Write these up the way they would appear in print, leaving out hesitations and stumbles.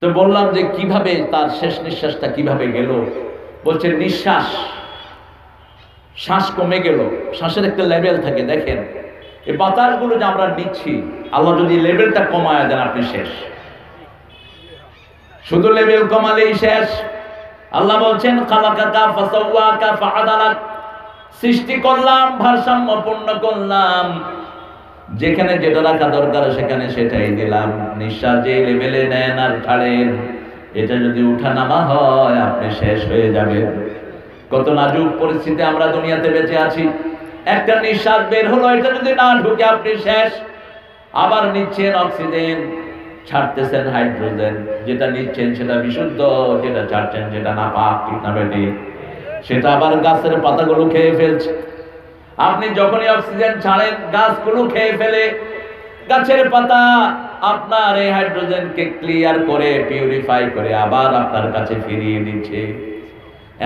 তো বললাম যে কিভাবে তার শেষ নিঃশ্বাসটা কিভাবে গেল। বলছে নিঃশ্বাস, শ্বাস কমে গেল। শ্বাসের একটা লেভেল থাকে, দেখেন এই বাতাসগুলো যে আমরা নিচ্ছি, আল্লাহ যদি লেভেলটা কমায় দেন আপনি শেষ। শুধু লেভেল কমালেই শেষ। আল্লাহ বলছেন খালাকাকা ফাসাওয়াকা ফাআদালাক, সৃষ্টি করলাম, ভারসাম্যপূর্ণ করলাম, যেখানে যেটা রাখা দরকার সেখানে সেটাই দিলাম। নিঃশ্বাস যে লেভেলে নেন আর ছাড়েন, এটা যদি উঠানামা হয় আপনি শেষ হয়ে যাবেন। কত নাজুক পরিস্থিতি আমরা দুনিয়াতে বেঁচে আছি। একটা নিঃশ্বাস বের হলো, এটা যদি না ঢুকে আপনি শেষ। আবার নিচ্ছেন অক্সিজেন, ছাড়তেছেন হাইড্রোজেন। যেটা নিচ্ছেন সেটা বিশুদ্ধ, যেটা ছাড়ছেন সেটা নাপাক, ঠিক না বেঠিক? সেটা আবার গাছের পাতাগুলো খেয়ে ফেলছে। আপনি যখনই অক্সিজেন ছাড়েন গাছগুলো খেয়ে ফেলে। গাছের পাতা আপনার এই হাইড্রোজেনকে ক্লিয়ার করে পিউরিফাই করে আবার আপনার কাছে ফিরিয়ে দিচ্ছে।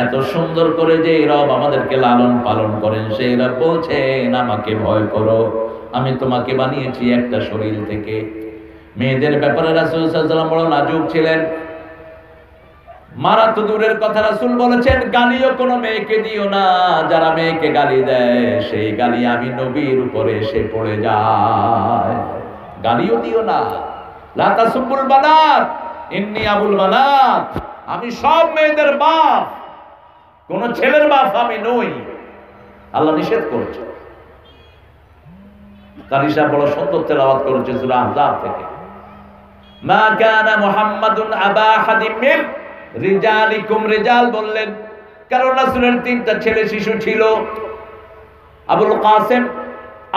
এত সুন্দর করে যে রব আমাদেরকে লালন পালন করেন, সেই রব বলছেন আমাকে ভয় করো, আমি তোমাকে বানিয়েছি একটা শরীর থেকে। মেয়েদের ব্যাপারে রাসূল সাল্লাল্লাহু আলাইহি ওয়াসাল্লাম বড় নাজুক ছিলেন। মারা তো দূরের কথা, রাসূল বলেছেন গালিও কোনো মেয়েকে দিও না। যারা মেয়েকে গালি দেয় সেই গালি আমি নবীর উপরে এসে পড়ে যায়। গালিও দিও না। লা তাসুবুল বানাত ইন্নী আবুল বানাত, আমি সব মেয়েদের বাপ, কোন ছেলের বাপ আমি নই। আল্লাহ নিষেধ করেছে। কারি সাহেব বড় সুন্দর তেলাওয়াত করেছে সূরা আহজাব থেকে। মা কানা মুহাম্মাদুন আবা আহাদিম মিন রিজালিকুম, রিজাল বললেন কারণ রাসূলের তিনটা ছেলে শিশু ছিল, আবুল কাসেম,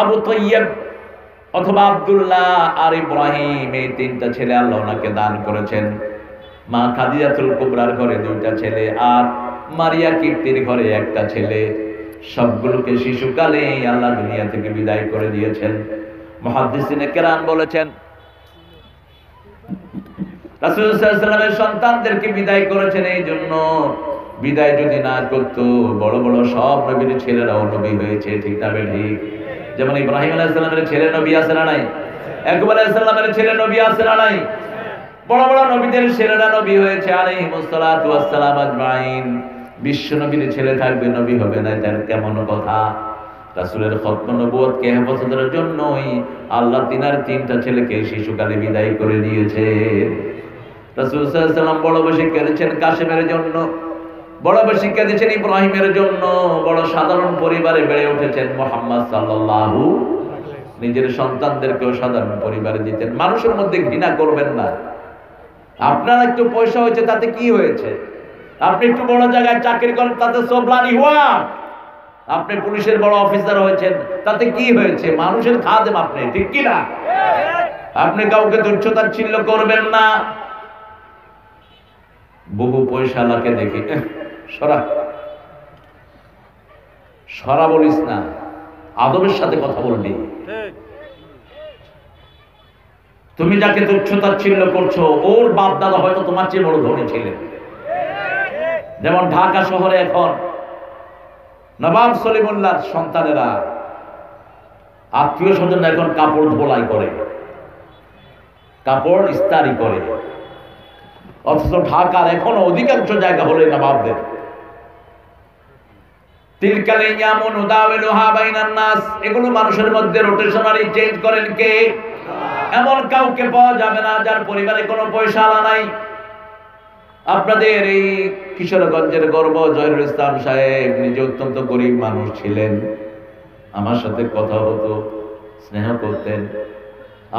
আবু তাইয়্যিব অথবা আব্দুল্লাহ আর ইব্রাহিম। এই তিনটা ছেলে আল্লাহ ওনাকে দান করেছেন। মা খাদিজাতুল কুবরার ঘরে দুইটা ছেলে আর মারিয়া কিপ্তির ঘরে একটা ছেলে। সবগুলোকে শিশুকালে আল্লাহ দুনিয়া থেকে বিদায় করে দিয়েছেন। মুহাদ্দিসিনে কেরাম বলেছেন রাসূল সাল্লাল্লাহু আলাইহি ওয়াসাল্লামের সন্তানদেরকে বিদায় করেছেন এই জন্য, বিদায় যদি না করত বড় বড় সব নবীর ছেলেরাও নবী হয়েছে, ঠিক না ঠিক? যেমন ইব্রাহিম আলাইহিস সালামের ছেলে নবী আছে না নাই? ইয়াকুব আলাইহিস সালামের ছেলে নবী আছে না নাই? বড় বড় নবীদের ছেলেরা নবী হয়েছে আলাইহিমুস সালাতু ওয়াস সালাম আজমাইন। বিশ্ব নবীর ছেলে থাকবে নবী হবে না, এটা কেমন কথা? রাসূলের খতম নবুয়তকে হেফাজতের জন্যই আল্লাহ তিনার তিনটা ছেলেকে শিশুকালে বিদায় করে দিয়েছেন। রাসূল সাল্লাল্লাহু আলাইহি ওয়াসাল্লাম বড় বেশি কেঁদেছেন কাসেমের জন্য, বড় বেশি কেঁদেছেন ইব্রাহিমের জন্য। বড় সাধারণ পরিবারে বেড়ে উঠেছেন মুহাম্মদ সাল্লাল্লাহু, নিজের সন্তানদেরকেও সাধারণ পরিবারে দিতেন। মানুষের মধ্যে ঘৃণা করবেন না। আপনার একটু পয়সা হয়েছে তাতে কি হয়েছে? আপনি একটু বড় জায়গায় চাকরি করেন তাতে সবলানি হওয়া, আপনি পুলিশের বড় অফিসার হয়েছেন তাতে কি হয়েছে? মানুষের খাদেম আপনি, ঠিক কি না? আপনি কাউকে তুচ্ছ-তাচ্ছিল্য করবেন না। বহু পয়সাওয়ালাকে দেখি সরা সরা বলিস না, আদবের সাথে কথা বলবি। তুমি যাকে তুচ্ছ-তাচ্ছিল্য করছো ওর বাপ দাদা হয়তো তোমার চেয়ে বড় ধনী ছিলেন। যেমন ঢাকা শহরে এখন নবাব সলিমুল্লাহর সন্তানেরা আত্মীয় স্বজন এখন কাপড় ধোলাই করে, কাপড় ইস্তারি করে, অথচ ঢাকার এখনো অধিকাংশ জায়গা হলো নবাবদের। তিলকালে ইয়ামুন উদাওয়ালুহা বাইনান নাস, এগুলো মানুষের মধ্যে রোটেশনালি চেঞ্জ করেন কে? এমন কাউকে পাওয়া যাবে না যার পরিবারে কোনো পয়সা আলা নাই। আপনাদের এই কিশোরগঞ্জের গর্ব জহিরুল ইসলাম সাহেব নিজে অত্যন্ত গরিব মানুষ ছিলেন। আমার সাথে কথা হতো, স্নেহ করতেন।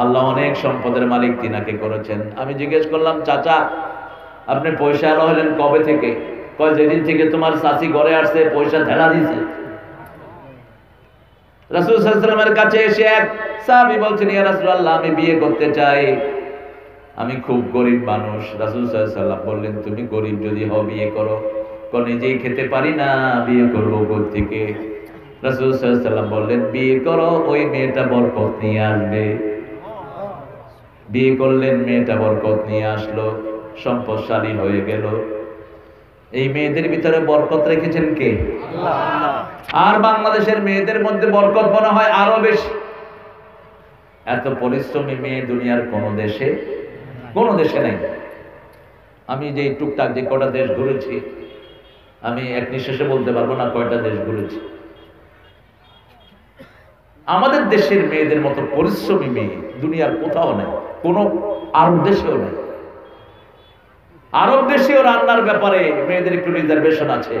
আল্লাহ অনেক সম্পদের মালিক তিনাকে করেছেন। আমি জিজ্ঞেস করলাম, চাচা আপনি পয়সা আলো হলেন কবে থেকে? কয় যেদিন থেকে তোমার চাচি ঘরে আসছে পয়সা ঢেলা দিছে। রাসূল সাল্লাল্লাহু আলাইহি ওয়াসাল্লামের কাছে এসে এক সাহাবী বলছেন, ইয়া রাসূলুল্লাহ আমি বিয়ে করতে চাই, আমি খুব গরিব মানুষ। রাসূল সাল্লাল্লাহু আলাইহি ওয়াসাল্লাম বললেন, তুমি গরিব যদি হও বিয়ে করো। নিজেই খেতে পারি না, বিয়ে করবো কোথা থেকে? রাসূল সাল্লাল্লাহু আলাইহি ওয়াসাল্লাম বললেন, বিয়ে করো, ওই মেয়েটা বরকত নিয়ে আসবে। বিয়ে করলেন, মেয়েটা বরকত নিয়ে আসলো, সম্পদশালী হয়ে গেল। এই মেয়েদের ভিতরে বরকত রেখেছেন কে? আল্লাহ। আর বাংলাদেশের মেয়েদের মধ্যে বরকত মনে হয় আরো বেশি। এত পরিশ্রমী মেয়ে দুনিয়ার কোন দেশে নাই। আমি যে টুকটাক যে কটা দেশ ঘুরেছি, আমি এক নিঃশ্বাসে বলতে পারবো না কয়টা দেশ ঘুরেছি। আমাদের দেশের মেয়েদের মতো পরিশ্রমী মেয়ে দুনিয়ার কোথাও নেই, কোনো আরব দেশেও নেই। আরব দেশেও রান্নার ব্যাপারে মেয়েদের একটু রিজার্ভেশন আছে।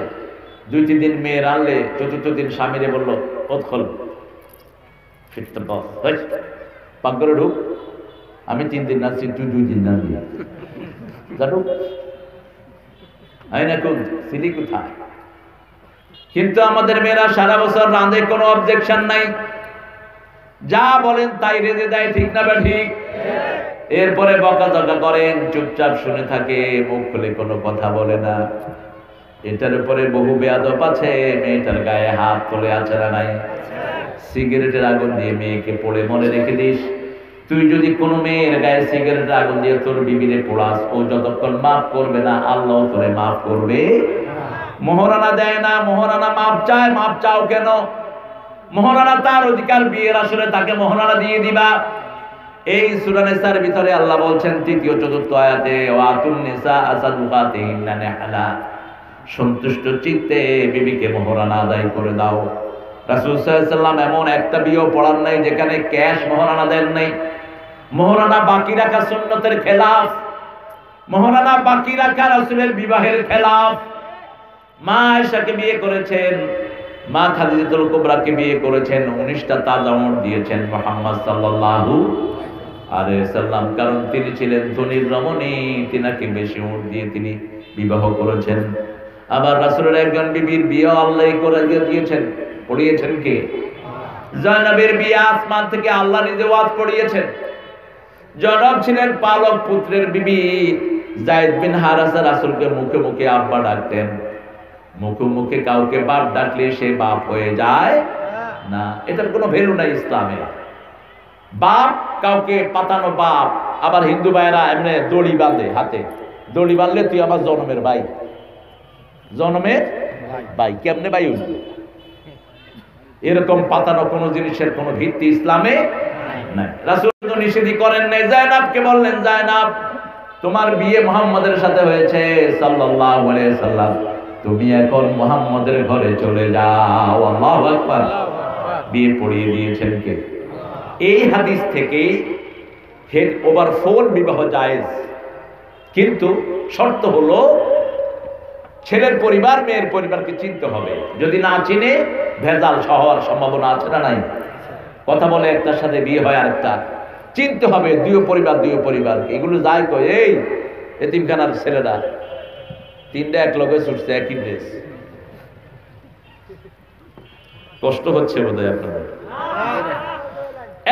2-3 দিন মেয়ে রানলে চতুর্থ দিন স্বামীরে বললো পথল ফিরতে পাকঘরে ঢুক, আমি 3 দিন রাখছি, তুই 2 দিন রাখবি, জানো না কোন সিলি কোথায়। কিন্তু আমাদের মেয়েরা সারা বছর রাঁধে, কোনো অবজেকশন নাই, যা বলেন তাই রেঁধে দেয়, ঠিক না বা ঠিক? এরপরে বকাঝকা করেন, চুপচাপ শুনে থাকে, মুখ খুলে কোনো কথা বলে না। এটার উপরে বহু বেয়াদব আছে, মেয়েটার গায়ে হাত তুলে আছে না নাই? সিগারেটের আগুন দিয়ে মেয়েকে পোড়ে মনে রেখে দিস। তুই যদি কোনো মেয়ের গায়ে সিগারেটের আগুন দিয়ে তোর বিবিরে পোড়াস, ও যতক্ষণ মাফ করবে না আল্লাহ তোরে মাফ করবে। মোহরানা দেয় না, মোহরানা মাপ চায়। মাপ চাও কেন? মোহরানা তার অধিকার, বিয়ের আসলে তাকে মোহরানা দিয়ে দিবা। এই সূরা নিসার ভিতরে আল্লাহ বলছেন 3য় 4র্থ আয়াতে, ওয়াতুন নিসা আসাদুকাতিহিন্না নিহলা, সন্তুষ্ট চিত্তে বিবিকে মোহরানা আদায় করে দাও। রাসূল সাল্লাল্লাহু আলাইহি ওয়াসাল্লাম এমন একটা বিয়েও পড়ান নাই যেখানে ক্যাশ মোহরানা দেন নাই। মোহরানা বাকি রাখা সুন্নতের খেলাফ, মোহরানা বাকি রাখা রাসূলের বিবাহের খেলাফ। মা আয়েশাকে বিয়ে করেছেন, মা খাদিজাতুল কুবরাকে বিয়ে করেছেন, 19টা তাজা উট দিয়েছেন মুহাম্মদ সাল্লাল্লাহু আলাইহি ওয়াসাল্লাম, কারণ তিনি ছিলেন ধনীর রমণী, তিনাকে বেশি উট দিয়ে তিনি বিবাহ করেছেন। আবার রাসূলের একজন বিবির বিয়ে আল্লাহ করে দিয়েছেন, পড়িয়েছেন কে? জয়নবের বিয়ে আসমান থেকে আল্লাহ নিজে ওয়াজ পড়িয়েছেন। জয়নব ছিলেন পালক পুত্রের বিবি। যায়েদ বিন হারেসা রাসূলকে মুখে মুখে আব্বা ডাকতেন। মুখে মুখে কাউকে বাপ ডাকলে সে বাপ হয়ে যায় না, এটার কোনো ভ্যালু নাই ইসলামে। বাপ কাউকে পাতানো বাপ। আবার হিন্দু ভাইয়েরা এমনি দড়ি বাঁধে হাতে, দড়ি বাঁধলে তুই আমার জন্মের ভাই, জন্মের ভাই, কেমনে ভাই হইল? এরকম পাতানো কোনো জিনিসের কোনো ভিত্তি ইসলামে নাই। রাসূল তো নিষেধই করেন নাই। জায়নাবকে বললেন, জায়নাব তোমার বিয়ে মুহাম্মাদের সাথে হয়েছে সাল্লাল্লাহু আলাইহি ওয়াসাল্লাম, তুমি এখন মুহাম্মাদের ঘরে চলে যাও। আল্লাহু আকবার। বিয়ে পড়িয়ে দিয়েছেন কে? এই হাদিস থেকে হেড ওভার 4 বিবাহ জায়েজ, কিন্তু শর্ত হলো ছেলের পরিবার মেয়ের পরিবারকে চিনতে হবে। যদি না চিনে ভেজাল হওয়ার সম্ভাবনা আছে না নাই? কথা বলে একটার সাথে বিয়ে হয় আরেকটা, চিনতে হবে দুই পরিবার। এগুলো যায় কয় এই এতিমখানার ছেলেরা 3টা এক লগে ছুটছে, একই ড্রেস। কষ্ট হচ্ছে বোধহয় আপনাদের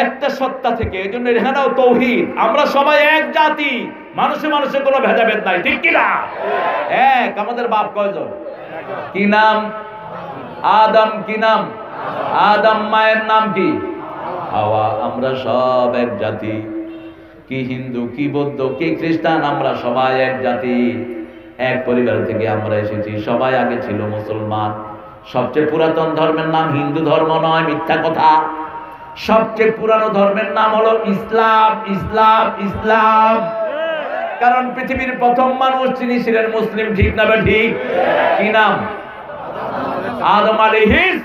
একটা সত্তা থেকে। এই জন্য এখানেও তৌহিদ, আমরা সবাই এক জাতি, মানুষে মানুষে কোনো ভেদাভেদ নাই, ঠিক কিনা? এক। আমাদের বাপ কয়জন? কি নাম? আদম। কি নাম? আদম। মায়ের নাম কি? হাওয়া। আমরা সব এক জাতি। কি হিন্দু, কি বৌদ্ধ, কি খ্রিস্টান, আমরা সবাই এক জাতি, এক পরিবার থেকে আমরা এসেছি। সবাই আগে ছিল মুসলমান। সবচেয়ে পুরাতন ধর্মের নাম হিন্দু ধর্ম নয়, মিথ্যা কথা। সবচেয়ে পুরানো ধর্মের নাম হলো ইসলাম। ইসলাম ইসলাম কারণ পৃথিবীর প্রথম মানুষ তিনি ছিলেন মুসলিম, ঠিক না বা ঠিক? কি নাম? আদম আলাইহিস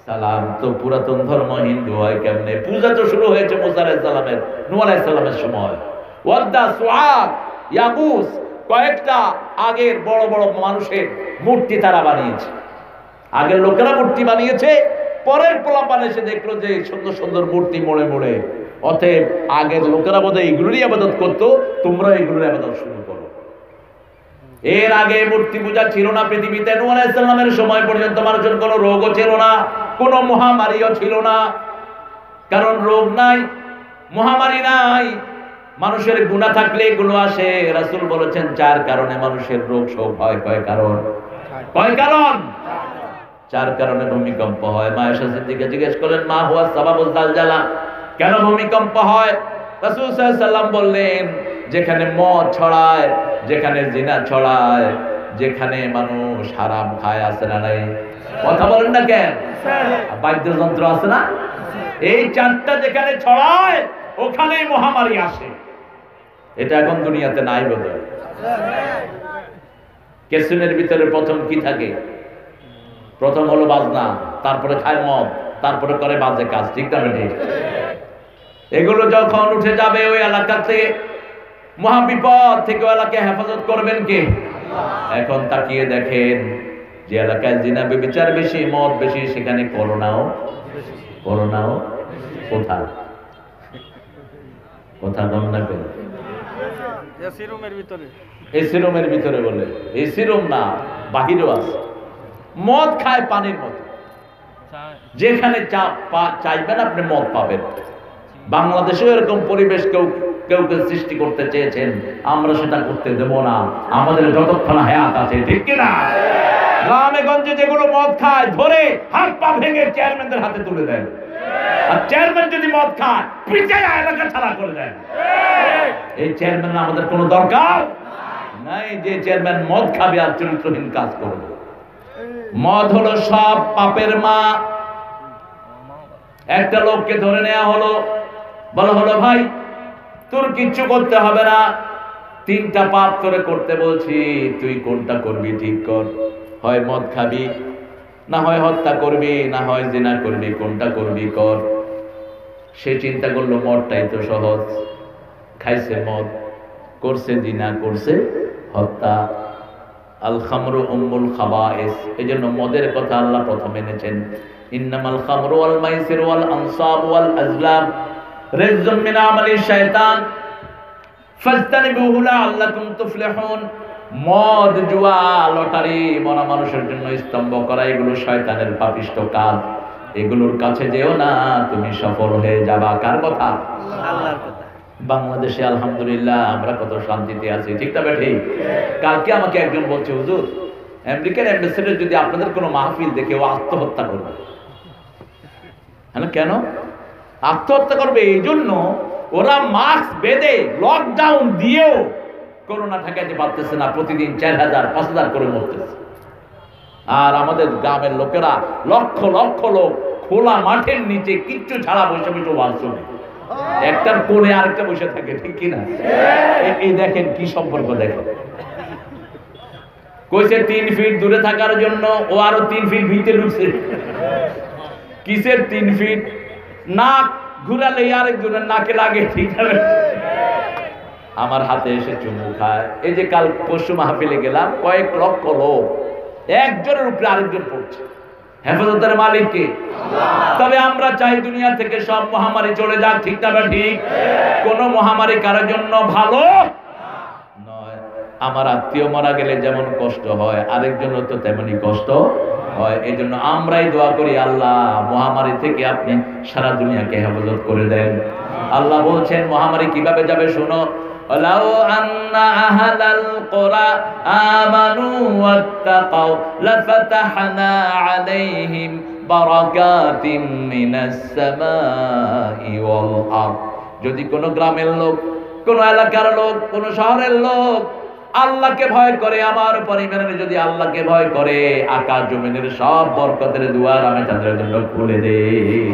সালাম। তো পুরাতন ধর্ম হিন্দু হয় কেমনে? পূজা তো শুরু হয়েছে মুসা আলাইহিস সালামের, নূহ আলাইহিস সালামের সময়। ওয়াদ্দা, সুআদ, ইয়াগুস, কয়েকটা আগের বড় বড় মানুষের মূর্তি তারা বানিয়েছে। আগের লোকেরা মূর্তি বানিয়েছে, পরের পোলাপান এসে দেখলো যে সুন্দর সুন্দর মূর্তি মোড়ে মোড়ে, অতএব আগের লোকেরা বোধহয় এইগুলোরই আবাদত করতো, তোমরা এইগুলোর আবাদত শুরু করো। এর আগে মূর্তি পূজা ছিল না পৃথিবীতে। নূহ আলাইহিস সালামের সময় পর্যন্ত মানুষের কোনো রোগও ছিল না, কোনো মহামারীও ছিল না। কারণ রোগ নাই, মহামারী নাই, মানুষের গুনাহ থাকলে এগুলো আসে। রাসূল বলেছেন 4 কারণে মানুষের রোগ শোক হয়। কয় কারণ? 4 কারণে ভূমিকম্প হয়। মা আয়েশা সিদ্দিকা জিজ্ঞেস করলেন, মা হুয়া সাবাবুল জালজালা, কেন ভূমিকম্প হয়? রাসূল সাল্লাল্লাহু আলাইহি ওয়াসাল্লাম বললেন, যেখানে মদ ছড়ায়, যেখানে জিনা ছড়ায়, যেখানে মানুষ হারাম খায়, আছে না নাই? কথা বলেন না কেন? বাদ্যযন্ত্র আছে না? এই 4টা যেখানে ছড়ায় ওখানেই মহামারী আসে। এটা এখন দুনিয়াতে নাই বোধহয়। ক্যাসিনোর ভিতরে প্রথম কি থাকে? প্রথম হলো বাজনা, তারপরে খায় মদ, তারপরে করে বাজে কাজ, ঠিক না ঠিক? এগুলো যখন উঠে যাবে ওই এলাকাতে, মহাবিপদ থেকে ওই এলাকায় হেফাজত করবেন কে? এখন তাকিয়ে দেখেন যে এলাকায় জিনা ব্যভিচার বেশি, মদ বেশি, সেখানে করোনাও কোথায়? কথা কম না করে এসি রুমের ভিতরে বলে, এসি রুম না, বাহিরেও আছে। মদ খায় পানির মতো, যেখানে চাইবেন আপনি মদ পাবেন। বাংলাদেশেও এরকম পরিবেশ কেউ সৃষ্টি করতে চেয়েছেন, আমরা সেটা করতে দেব না, আমাদের যতক্ষণ হায়াত আছে, ঠিক কিনা? গ্রামে গঞ্জে যেগুলো মদ খায় ধরে হাত পা ভেঙে চেয়ারম্যানদের হাতে তুলে দেন, আর চেয়ারম্যান যদি মদ খায় পিছায় এলাকা ছাড়া করে দেন। এই চেয়ারম্যান আমাদের কোনো দরকার নাই, যে চেয়ারম্যান মদ খাবে আর চরিত্রহীন কাজ করবে। মদ হলো সব পাপের মা। একটা লোককে ধরে নেওয়া হলো, বলা হলো ভাই তোর কিচ্ছু করতে হবে না, 3টা পাপ তোরে করতে বলছি, তুই কোনটা করবি ঠিক কর। হয় মদ খাবি, না হয় হত্যা করবি, না হয় জিনা করবি, কোনটা করবি কর। সে চিন্তা করলো মদটাই তো সহজ, খাইছে মদ, করছে জিনা, করছে হত্যা। আল খামরু উম্মুল খাবায়েস, এজন্য মদের কথা আল্লাহ প্রথম এনেছেন। ইন্নামাল খামরু ওয়াল মাইসিরু ওয়াল আনসাব ওয়াল আজলাম রিজজুম মিন আমালিশ শায়তান ফাজতানিবুহু লাআল্লাকুম তুফলিহুন। মদ, জুয়া, লটারি মরা মানুষের জন্য স্তম্ভ করা, এগুলো শয়তানের পাপিষ্ঠ কাজ। এগুলোর কাছে যেও না, তুমি সফল হয়ে যাবা। কার কথা? আল্লাহর কথা। বাংলাদেশে আলহামদুলিল্লাহ আমরা কত শান্তিতে আছি, ঠিক না ঠিক? কালকে আমাকে একজন বলছে, হুজুর আমেরিকান অ্যাম্বাসেডর যদি আপনাদের কোনো মাহফিল দেখে ও আত্মহত্যা করবে। হ্যাঁ, কেন আত্মহত্যা করবে? এই জন্য ওরা মাস্ক বেঁধে লকডাউন দিয়েও করোনা ঠেকাইতে পারতেছে না, প্রতিদিন 4000 5000 করে মরতেছে। আর আমাদের গ্রামের লোকেরা লক্ষ লক্ষ লোক খোলা মাঠের নিচে কিচ্ছু ছাড়া বসে বসে ওয়াজ শুনে, একটার কোণে আরেকটা বসে থাকে, ঠিক কিনা? এই দেখেন কি সম্পর্ক, দেখেন। কইছে 3 ফিট দূরে থাকার জন্য, ও আরো 3 ফিট ভিতরে ঢুকছে। কিসের 3 ফিট? নাক ঘুরালে আরেকজনের নাকে লাগে, ঠিক আছে? আমার হাতে এসে চুমু খায়। এই যে কাল পরশু মাহফিলে গেলাম, কয়েক লক্ষ লোক, একজনের উপরে আরেকজন পড়ছে। হেফাজতের মালিক কে? তবে আমরা চাই দুনিয়া থেকে সব মহামারী চলে যাক, ঠিক না ঠিক? কোন মহামারী কারোর জন্য ভালো নয়। আমার আত্মীয় মারা গেলে যেমন কষ্ট হয়, আরেকজনের তো তেমনি কষ্ট হয়। এই জন্য আমরাই দোয়া করি, আল্লাহ মহামারী থেকে আপনি সারা দুনিয়াকে হেফাজত করে দেন। আল্লাহ বলছেন মহামারী কিভাবে যাবে শোনো। লাউ আন্না আহলাল কুরা আমানু ওয়াত্তাকাউ লাফাতাহনা আলাইহিম বারাকাতিম মিনাস সামাই ওয়াল আরদ। যদি কোন গ্রামের লোক, কোন এলাকার লোক, কোন শহরের লোক আল্লাহকে ভয় করে, আমার পরিবারের যদি আল্লাহকে ভয় করে, আকাশ জমিনের সব বরকতের দুয়ার আমি তাদের জন্য খুলে দেই।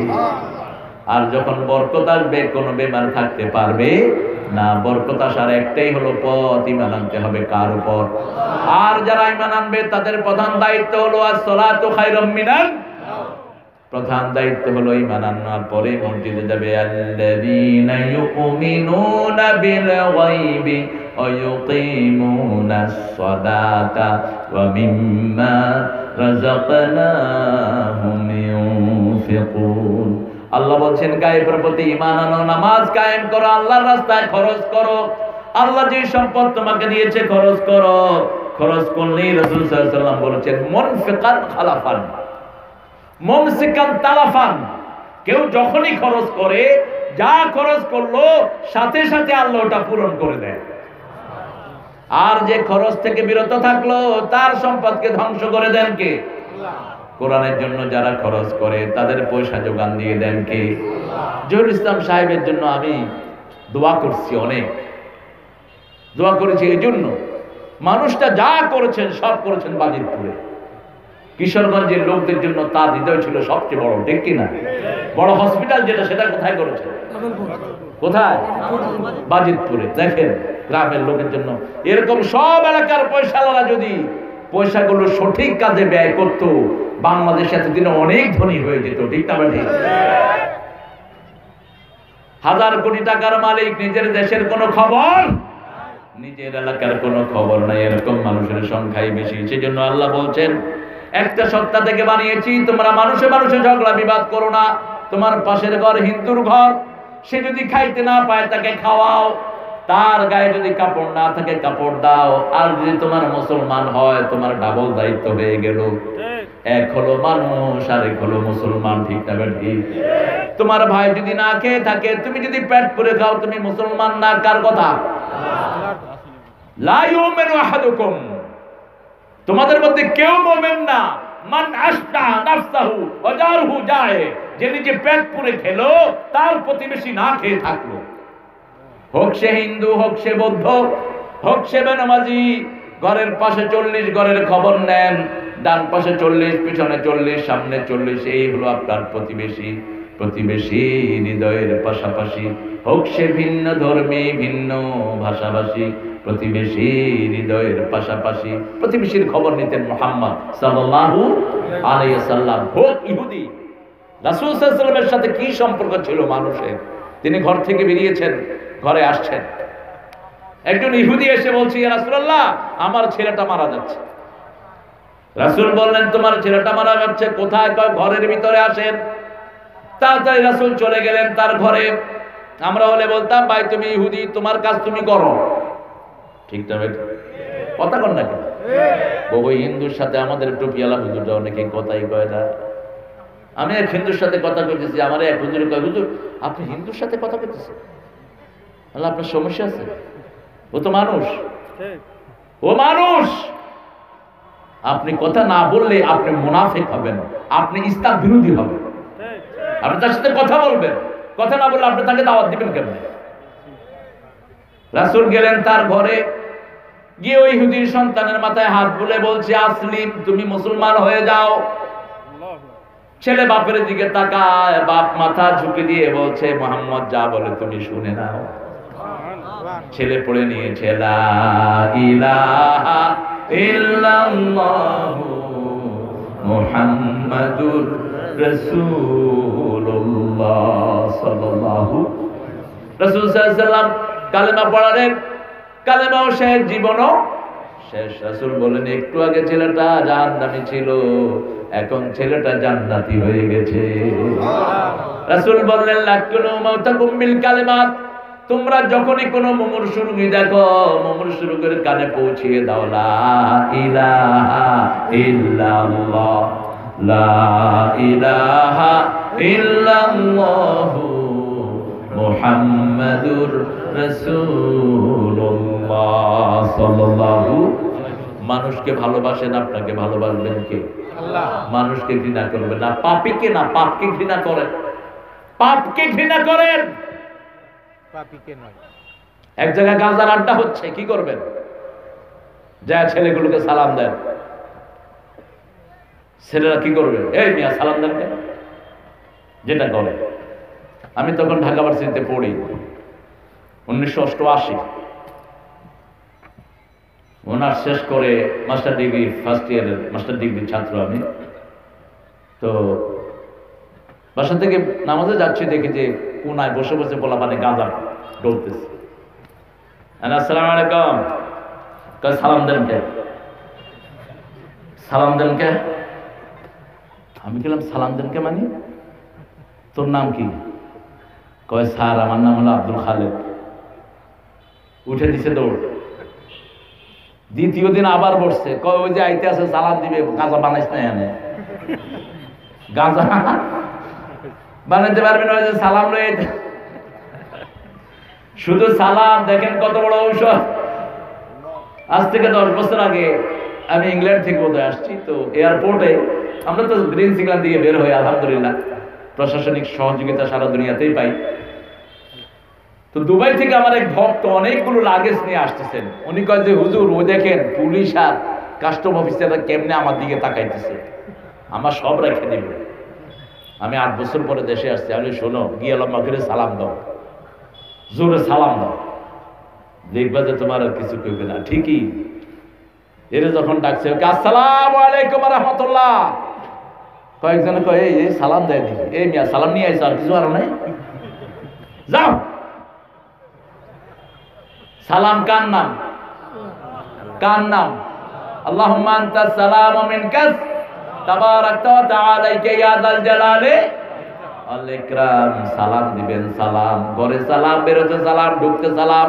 আর যখন বরকত আসবে কোনো বেমার থাকতে পারবে না। বরকত আসার একটাই হলো পথ, ঈমান আনতে হবে কার উপর? আর যারা ঈমান আনবে তাদের প্রধান দায়িত্ব হলো as-সালাতু খায়রুম মিনান, প্রধান দায়িত্ব হলো ঈমান আনার পরে মসজিদে যাবে। আল্লাযীনা ইউমিনুনা বিল গায়বি ওয়া ইউকিমুনাস সালাতা ওয়া মিম্মা রাযাকনাহুম ইউনফিকুন। আল্লাহ বলছেন গায়েবের প্রতি ঈমান আনো, নামাজ কায়েম করো, আল্লাহর রাস্তায় খরচ করো। আল্লাহ যে সম্পদ তোমাকে দিয়েছে খরচ করো। খরচ করলেই রাসূল সাল্লাল্লাহু আলাইহি ওয়াসাল্লাম বলেছেন মুনফিকান খালাফান মুমসিকান তালাফান। কেউ যখনই খরচ করে, যা খরচ করলো সাথে সাথে আল্লাহ ওটা পূরণ করে দেয়। আর যে খরচ থেকে বিরত থাকলো তার সম্পদকে ধ্বংস করে দেন কে? কোরআনের জন্য যারা খরচ করে তাদের পয়সা যোগান দিয়ে দেন কে? জহুরুল ইসলাম সাহেবের জন্য আমি দোয়া করছি, অনেক দোয়া করেছি। এই জন্য মানুষটা যা করেছেন সব করেছেন বাজিতপুরে। কিশোরগঞ্জের লোকদের জন্য তার হৃদয় ছিল সবচেয়ে বড়, ঠিক কিনা? বড় হসপিটাল যেটা, সেটা কোথায় করেছে? কোথায়? বাজিতপুরে। দেখেন গ্রামের লোকের জন্য। এরকম সব এলাকার পয়সাওয়ালা যদি পয়সাগুলো সঠিক কাজে ব্যয় করত, বাংলাদেশ এতদিনে অনেক ধনী হয়ে যেত। ঠিক না ঠিক? হাজার কোটি টাকার মালিক, নিজের দেশের কোনো খবর, নিজের এলাকার কোনো খবর নাই, এরকম মানুষের সংখ্যাই বেশি। সেজন্য আল্লাহ বলছেন, একটা সত্তা থেকে বানিয়েছি, তোমরা মানুষে মানুষে ঝগড়া বিবাদ করো না। তোমার পাশের ঘর হিন্দুর ঘর, সে যদি খাইতে না পায় তাকে খাওয়াও, তার গায়ে যদি কাপড় না থাকে কাপড় দাও। আর যদি তোমার মুসলমান হয়, তোমার ডাবল দায়িত্ব হয়ে গেল। এক হলো মানুষ আর এক হলো মুসলমান। ঠিক না ঠিক? তোমার ভাই যদি না খেয়ে থাকে, তুমি যদি পেট পুরে খাও, তুমি মুসলমান না। কার কথা? লা ইউমিনু আহাদুকুম, তোমাদের মধ্যে কেউ মুমিন না। মান আশতা নাফসাহু ওয়া জারহু জায়ে, যে নিজে পেট পুরে খেলো, তার প্রতিবেশী না খেয়ে থাকলো। হোক সে হিন্দু, হোক সে বৌদ্ধ, হোক সে বেনামাজি। ঘরের পাশে 40 ঘরের খবর নেন, ডান পাশে 40, পিছনে 40, সামনে 40, এই হলো আপনার প্রতিবেশী। প্রতিবেশী হৃদয়ের পাশাপাশি, হোক সে ভিন্ন ধর্মী, ভিন্ন ভাষাভাষী, প্রতিবেশী হৃদয়ের পাশাপাশি। প্রতিবেশীর খবর নিতেন মুহাম্মদ সাল্লাল্লাহু আলাইহি সাল্লাম। হোক ইহুদি, রাসূল সাল্লাল্লাহু আলাইহি ওয়াসাল্লামের সাথে কি সম্পর্ক ছিল মানুষের? তিনি ঘর থেকে বেরিয়েছেন, ঘরে আসছেন, একজন ইহুদি এসে বলছে, ইয়া রাসূলুল্লাহ, আমার ছেলেটা মারা যাচ্ছে। রাসূল বললেন, তোমার ছেলেটা মারা যাচ্ছে কোথায়? কয় ঘরের ভিতরে। আসেন। তাড়াতাড়ি রাসূল চলে গেলেন তার ঘরে। আমরা হলে বলতাম, ভাই তুমি ইহুদি, তোমার কাজ তুমি করো। ঠিক না ভাই? কথা কন না কেন? বহু হিন্দুর সাথে আমাদের টুপিওয়ালা হুজুরটা অনেকে কথাই কয় না। আমি এক হিন্দুর সাথে কথা কইতেছি, আমার এক হুজুরে কয়, হুজুর আপনি হিন্দুর সাথে কথা কইতেছেন? আল্লাহ, আপনার সমস্যা আছে? ও তো মানুষ, ও মানুষ। আপনি কথা না বললে আপনি মুনাফিক হবেন, আপনি ইসলাম বিরোধী হবেন। আপনি তার সাথে কথা বলবেন, কথা না বললে আপনি তাকে দাওয়াত দিবেন কেমনে? রাসূল গেলেন তার ঘরে, গিয়ে ওই ইহুদির সন্তানের মাথায় হাত বুলে বলছে, আসলিম, তুমি মুসলমান হয়ে যাও। ছেলে বাপের দিকে তাকায়, বাপ মাথা ঝুঁকে দিয়ে বলছে, মুহাম্মদ যা বলে তুমি শুনে নাও। ছেলে পড়ে নিয়েছে, লা ইলাহা ইল্লাল্লাহু মুহাম্মাদুর রাসূলুল্লাহ সাল্লাল্লাহু। রাসূল সাল্লাল্লাহু আলাইহি ওয়াসাল্লাম কালেমা পড়ালেন, কালেমাও শেষ, জীবনও শেষ। রাসূল বলেন, একটু আগে ছেলেটা জাহান্নামী ছিল, এখন ছেলেটা জান্নাতি হয়ে গেছে। রাসূল বললেন, লাকুনু মাউতাকুম বিল কালিমাত, তোমরা যখনই কোনো মুমূর্ষু রোগী দেখো, মুমূর্ষু রোগীর কানে পৌঁছিয়ে দাও, লা ইলাহা ইল্লাল্লাহ, লা ইলাহা ইল্লাল্লাহু মুহাম্মাদুর রাসূলুল্লাহ সাল্লাল্লাহু। মানুষকে ভালোবাসেন, আপনাকে ভালোবাসবেন কে? আল্লাহ। মানুষকে ঘৃণা করবেন না, পাপীকে না, পাপকে ঘৃণা করেন, পাপকে ঘৃণা করেন, পাপীকে নয়। এক জায়গায় গাঁজার আড্ডা হচ্ছে, কি করবেন? যা ছেলেগুলোকে সালাম দেন। ছেলেরা কি করবে? এই মিয়া সালাম দেন কেন? যেটা করে। আমি তখন ঢাকা ভার্সিটিতে পড়ি, 1988। অনার্স শেষ করে মাস্টার ডিগ্রি, ফার্স্ট ইয়ারের মাস্টার ডিগ্রি ছাত্র আমি। তো বাসা থেকে নামাজে যাচ্ছি, দেখি যে কোনায় বসে বসে বলা মানে গাঁজা ডলতেছে। আসসালামু আলাইকুম, সালাম দেন কে? সালাম দেন কে? আমি বললাম, সালাম দেন কে মানে? তোর নাম কি? কয়, স্যার আমার নাম হলো আব্দুল খালেক। উঠে দিছে দৌড়। দ্বিতীয় দিন আবার বসছে, কয় ওই যে আইতে আছে সালাম দিবে, গাঁজা বানাইস না এনে। গাঁজা বানাইতে পারবেন, ওই যে সালাম লয়ে শুধু সালাম। দেখেন কত বড় ঔষধ। আজ থেকে 10 বছর আগে আমি ইংল্যান্ড থেকে বোধহয় আসছি। তো এয়ারপোর্টে আমরা তো গ্রিন সিগন্যাল দিয়ে বের হই, আলহামদুলিল্লাহ প্রশাসনিক সহযোগিতা সারা দুনিয়াতেই পাই। তো দুবাই থেকে আমার এক ভক্ত অনেকগুলো লাগেজ নিয়ে আসতেছেন। উনি কয় যে, হুজুর ও দেখেন পুলিশ আর কাস্টম অফিসাররা কেমনে আমার দিকে তাকাইতেছে, আমার সব রেখে দিল। আমি 8 বছর পরে দেশে আসছি। আমি শোনো, গিয়ে আল্লাহ মাগরে সালাম দাও, জোরে সালাম দাও। দেখবা যে তোমার আর কিছু কইবে না। ঠিকই এর যখন ডাকছে আসসালামু আলাইকুম ওয়া রাহমাতুল্লাহ, কয়েকজনে কয় এই সালাম দেয় দিকে, এই মিয়া সালাম নিয়ে আইছো আর কিছু আর নাই, যাও। সালাম কার নাম? কার নাম? আল্লাহুম্মা আনতাস সালাম ওয়া মিনকাস তাবারাকতা ওয়া তাআলাইকা ইয়া যাল জালালি ওয়াল ইকরাম। সালাম দিবেন, সালাম ঘরে সালাম, বেরোতে সালাম, ঢুকতে সালাম।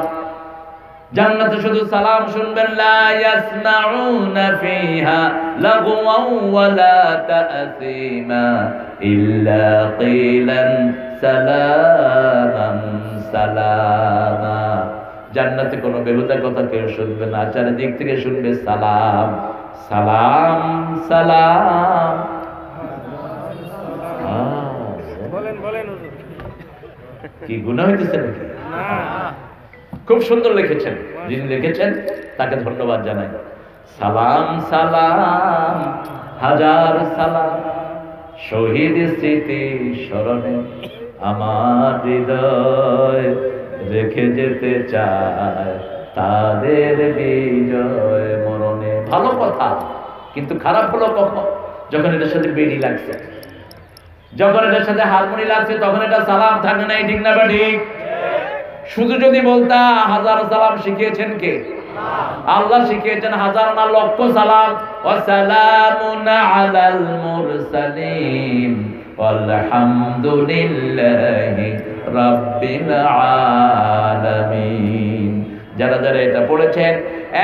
জান্নাতে শুধু সালাম শুনবেন, লা ইয়াসমাউনা ফিহা লাগওয়ান ওয়ালা তা'সীমা ইল্লা কিলান সালামান সালামা। জান্নাতে কোনো বেহুদা কথা কেউ শুনবে না, চারিদিক থেকে শুনবে সালাম সালাম সালাম। বলেন বলেন হুজুর। কি গুনাহ হইতেছে নাকি? খুব সুন্দর লিখেছেন, যিনি লিখেছেন তাকে ধন্যবাদ জানাই। সালাম সালাম হাজার সালাম, শহীদ স্মৃতি স্মরণে আমার হৃদয়, রেখে যেতে চায় তাদের বিজয় মরণে। ভালো কথা, কিন্তু খারাপ হলো কখন? যখন এটার সাথে বেড়ি লাগছে, যখন এটার সাথে হারমোনি লাগছে, তখন এটা সালাম থাকে না। ঠিক না বা ঠিক? শুধু যদি বলতা হাজার সালাম শিখিয়েছেন কে? আল্লাহ শিখিয়েছেন হাজার না লক্ষ সালাম। ওয়া সালামুন আলাল মুরসালিন ওয়ালহামদুলিল্লাহি রাব্বিল আলামিন। যারা যারা এটা পড়েছেন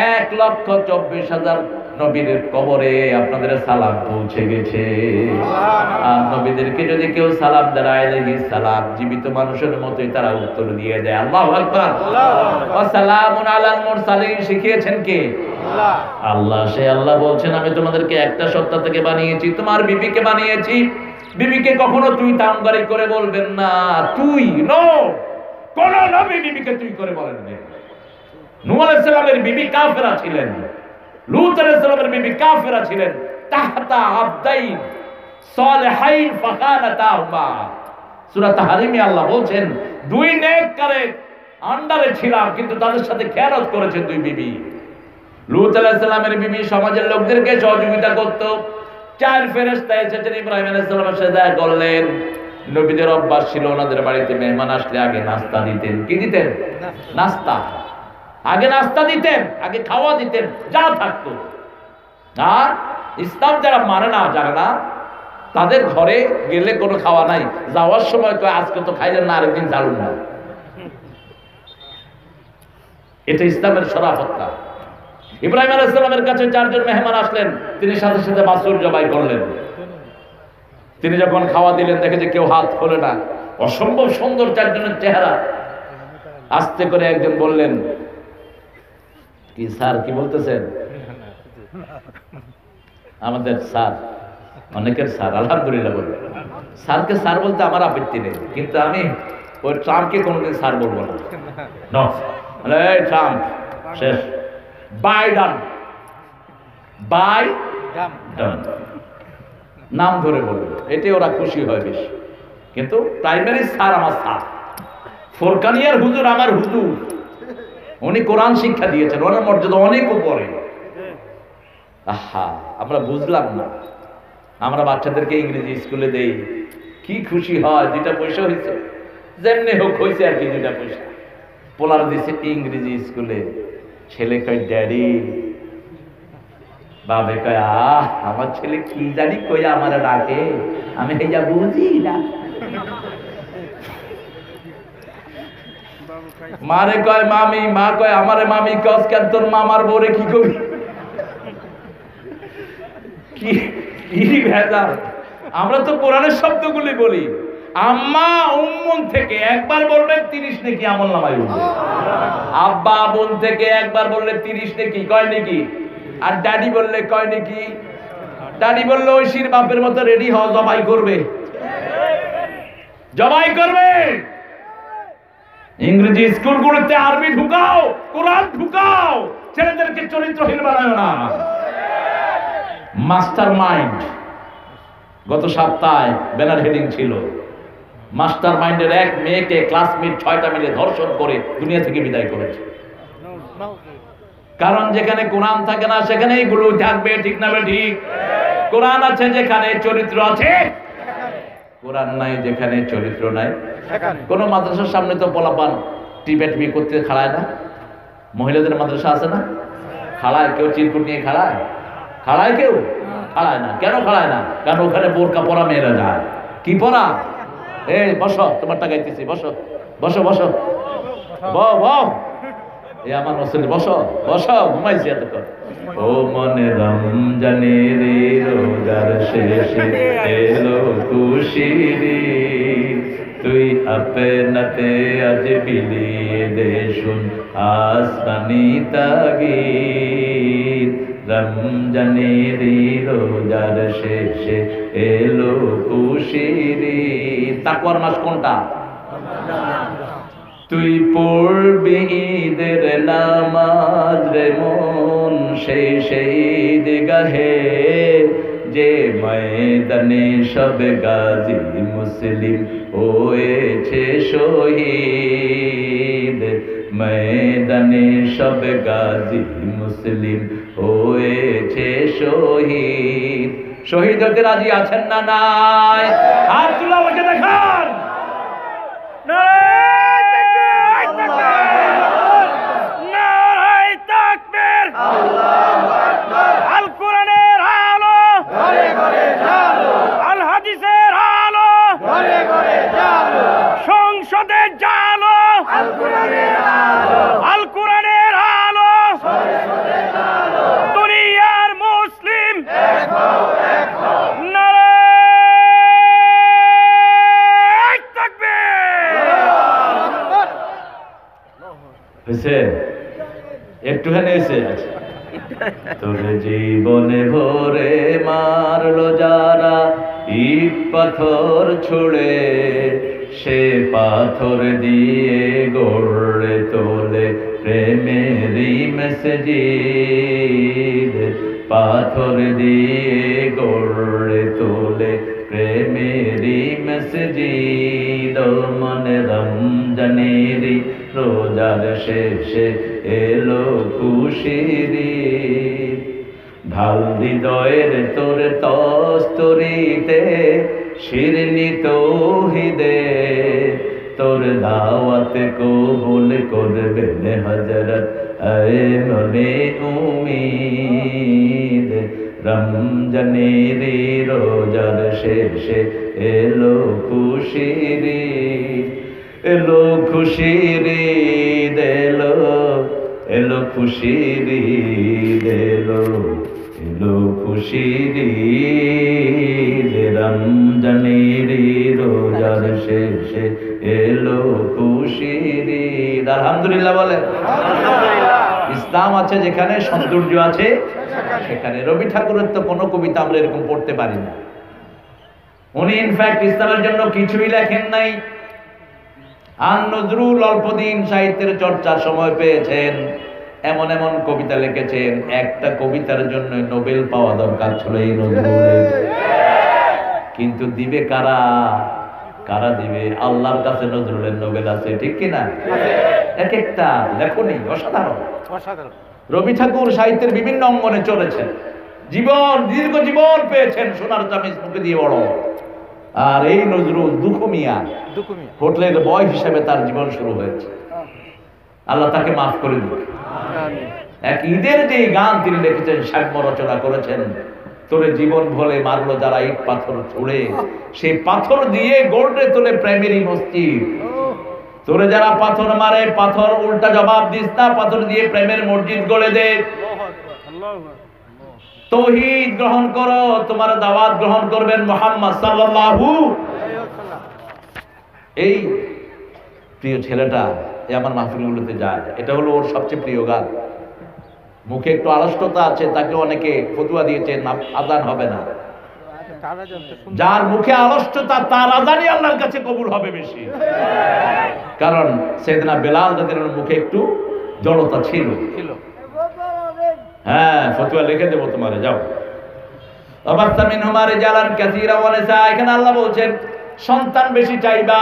1,24,000 নবীর কবরে আপনাদের সালাম পৌঁছে গেছে। আর নবীদেরকে যদি কেউ সালাম দেয় আলাইহিস সালাম, জীবিত মানুষের মতোই তারা উত্তর দিয়ে দেয়। আল্লাহু আকবার। ওয়া সালামুন আলাল মুরসালিন শিখিয়েছেন কে? আল্লাহ। আল্লাহ। সে আল্লাহ বলছেন আমি তোমাদেরকে একটা সত্তা থেকে বানিয়েছি, তোমার বিবিকে বানিয়েছি। বিবিকে কখনো তুই তামগারি করে বলবেন না, তুই নো, কোন নবী বিবিকে তুই করে বলেন না। নূহ আলাইহিস সালামের বিবি কাফেরা ছিলেন, লূত আলাইহিস সালামের বিবি কাফেরা ছিলেন। তাহতা আবদাইন সালিহাইন ফাখানাতাহুমা। সূরা তাহরিমে আল্লাহ বলছেন দুই নেককারের আন্ডারে ছিলাম, কিন্তু তাদের সাথে খেয়ানত করেছে দুই বিবি। লূত আলাইহিস সালামের বিবি সমাজের লোকদেরকে সহযোগিতা করত। 4 ফেরেশতা এসেছেন ইব্রাহিম আলাইহিস সালামের সাথে দেখা করলেন। নবীদের অভ্যাস ছিল ওনাদের বাড়িতে মেহমান আসলে আগে নাস্তা দিতেন। কি দিতেন? নাস্তা। আগে নাস্তা দিতেন, আগে খাওয়া দিতেন, যা থাকতো। আর ইসলাম যারা মানে না, যারা না, তাদের ঘরে গেলে কোনো খাওয়া নাই, যাওয়ার সময় কয় আজকে তো খাইলেন না, আরেকদিন জানুন না। এটা ইসলামের শরাফত না। ইব্রাহিম আলাইহিস সালামের কাছে 4 জন মেহমান আসলেন, তিনি সাথে সাথে বাছুর জবাই করলেন। তিনি যখন খাওয়া দিলেন দেখে যে কেউ হাত খোলে না, অসম্ভব সুন্দর 4 জনের চেহারা। আস্তে করে একজন বললেন, কি স্যার কি বলতেছেন? আমাদের স্যার, অনেকের স্যার, আলহামদুলিল্লাহ বলবেন। স্যারকে স্যার বলতে আমার আপত্তি নেই, কিন্তু আমি ওই ট্রাম্পকে কোনোদিন স্যার বলবো না। এই ট্রাম্প শেষ, বাইডেন, বাইডেন নাম ধরে বলবে, এটাই ওরা খুশি হয় বেশি। কিন্তু প্রাইমারি স্যার আমার স্যার, ফোরকানিয়ার হুজুর আমার হুজুর। উনি কোরআন শিক্ষা দিয়েছেন, ওনার মর্যাদা অনেক উপরে। আহা, আমরা বুঝলাম না। আমরা বাচ্চাদেরকে ইংরেজি স্কুলে দেই, কি খুশি হয়, 2টা পয়সা হয়েছে, যেমনি হোক হয়েছে আর কি, 2টা পয়সা। পোলার দিছে ইংরেজি স্কুলে, ছেলে কয় ড্যাডি, বাবে কয় আহ আমার ছেলে কি জানি কই আমার ডাকে, আমি হেয়া বুঝি না। মারে কয় মামি, মা কয় আমারে মামি, কস কেন তোর মামার বউরে কি কবি? কি ভেজাল। আমরা তো কোরআনের শব্দগুলি বলি। আম্মা উম্মুন থেকে একবার বললে 30 নেকি আমল নামায় উঠবে। আব্বা বোন থেকে একবার বললে 30 নেকি, কয় নেকি। আর ড্যাডি বললে কয় নেকি। ড্যাডি বললে ঐশীর বাপের মতো রেডি হও, জবাই করবে, জবাই করবে। ইংরেজি স্কুলগুলোতে আরবি ঢুকাও, কোরআন ঢুকাও, ছেলেদেরকে চরিত্রহীন বানায় না। মাস্টার মাইন্ড, গত সপ্তাহে ব্যানার হেডিং ছিল, মাস্টার মাইন্ডের এক মেয়েকে ক্লাসমেট 6টা মিলে ধর্ষণ করে দুনিয়া থেকে বিদায় করেছে। কারণ যেখানে কোরআন থাকে না সেখানে এগুলো থাকবে, ঠিক না ঠিক? কোরআন আছে যেখানে চরিত্র আছে, কোরআন নাই যেখানে চরিত্র নাই। কোন মাদ্রাসার সামনে তো পোলাপান টিপি করতে খাড়ায় না? মহিলাদের মাদ্রাসা আছে না? খাড়ায় কেউ চিরকুট নিয়ে খাড়ায়? খাড়ায় কেউ? খাড়ায় না। কেন খাড়ায় না? কারণ ওখানে বোরকা পরা মেয়েরা যায়। কি পরা? এই বসো, তোমার টাকাইতেছি, বসো বসো বসো, এই আমার মুসলিম, বসো বসো, ঘুমাইছি এতক্ষণ। ও মনে রমজানের রোজার শেষে এলো খুশির, তুই আপনাতে আজ বিলিয়ে দে শুন আসমানি তাগীর। রমজানের রোজার শেষে এলো খুশির। তাকওয়ার মাস কোনটা? তুই পড়বি ঈদের নামাজ রে মন সেই ঈদগাহে, যে ময়দানে সব গাজী মুসলিম হয়েছে শহীদ। ময়দানে সব গাজী মুসলিম হয়েছে শহীদ। শহীদ হতে রাজি আছেন না নাই? হাত তুলে আমাকে দেখান। আল কোরআনের আলো ঘরে ঘরে জ্বালো, আল হাদিসের আলো ঘরে ঘরে জ্বালো, সংসদে জ্বালো আল কোরআনের আলো, আল কোরআনের আলো সংসদে জ্বালো। দুনিয়ার মুসলিম এক হও, এক হও, নারায়ে তাকবীর। হয়েছে? একটুখানি হয়েছে। তোর জীবনে ভরে মারলো যারা ইট পাথর ছুড়ে, সে পাথর দিয়ে গড়ে তোলে প্রেমেরই মসজিদ। পাথর দিয়ে গড়ে তোলে প্রেমেরই মসজিদ। মনে রমজানের রোজার শেষে এলো খুশির, ঢাল হৃদয়ের তোর তস্তরিতে শিরনি তৌহিদে, তোর দাওয়াত কবুল করবেন হযরত আয়ে মনে উম্মীদ। রমজানের রোজার শেষে এলো খুশির, এলো খুশির, এলো এলো খুশির, এলো এলো খুশির। রমজানের রোজার শেষে এলো খুশির। আলহামদুলিল্লাহ বলে। ইসলাম আছে যেখানে, সৌন্দর্য আছে সেখানে। রবি ঠাকুরের তো কোনো কবিতা আমরা এরকম পড়তে পারি না। উনি ইনফ্যাক্ট ইসলামের জন্য কিছুই লেখেন নাই। আর নজরুল অল্প দিন সাহিত্যের চর্চার সময় পেয়েছেন, এমন এমন কবিতা লিখেছেন, একটা কবিতার জন্য নোবেল পাওয়া দরকার ছিল এই নজরুলের। কিন্তু দিবে কারা? কারা দিবে? আল্লাহর কাছে নজরুলের নোবেল আছে, ঠিক কিনা? এক একটা লেখনী অসাধারণ। রবি ঠাকুর সাহিত্যের বিভিন্ন অঙ্গনে চলেছেন, জীবন দীর্ঘ জীবন পেয়েছেন, সোনার চামিচ মুখে দিয়ে বড়। আর এই নজরুল দুখুমিয়া, হোটেলের বয় হিসেবে তার জীবন শুরু হয়েছে। আল্লাহ তাকে মাফ করে দিন। এক ঈদের যে গান তিনি লিখেছেন, সাম্য রচনা করেছেন, তোরে জীবন ভোলে মারলো যারা ইট পাথর ছুড়ে, সেই পাথর দিয়ে গড়ে তোলে প্রেমেরই মসজিদ। তোরে যারা পাথর মারে, পাথর উল্টা জবাব দিস না, পাথর দিয়ে প্রেমের মসজিদ গড়ে দে। তৌহিদ গ্রহণ করো, তোমার দাওয়াত গ্রহণ করবেন মুহাম্মদ সাল্লাল্লাহু। এই প্রিয় ছেলেটা এই আমার মাহফিলগুলোতে যায়, এটা হলো ওর সবচেয়ে প্রিয় গান। মুখে একটু আড়ষ্টতা আছে, তাকে অনেকে ফতুয়া দিয়েছেন আযান হবে না। যার মুখে আড়ষ্টতা তার আযানই আল্লাহর কাছে কবুল হবে বেশি। কারণ সাইয়েদনা বেলাল রাদিয়াল্লাহু মুখে একটু জড়তা ছিল। হ্যাঁ, ফতুয়া লিখে দেবো তোমারে, যাও। এখানে আল্লাহ বলছেন সন্তান বেশি চাইবা,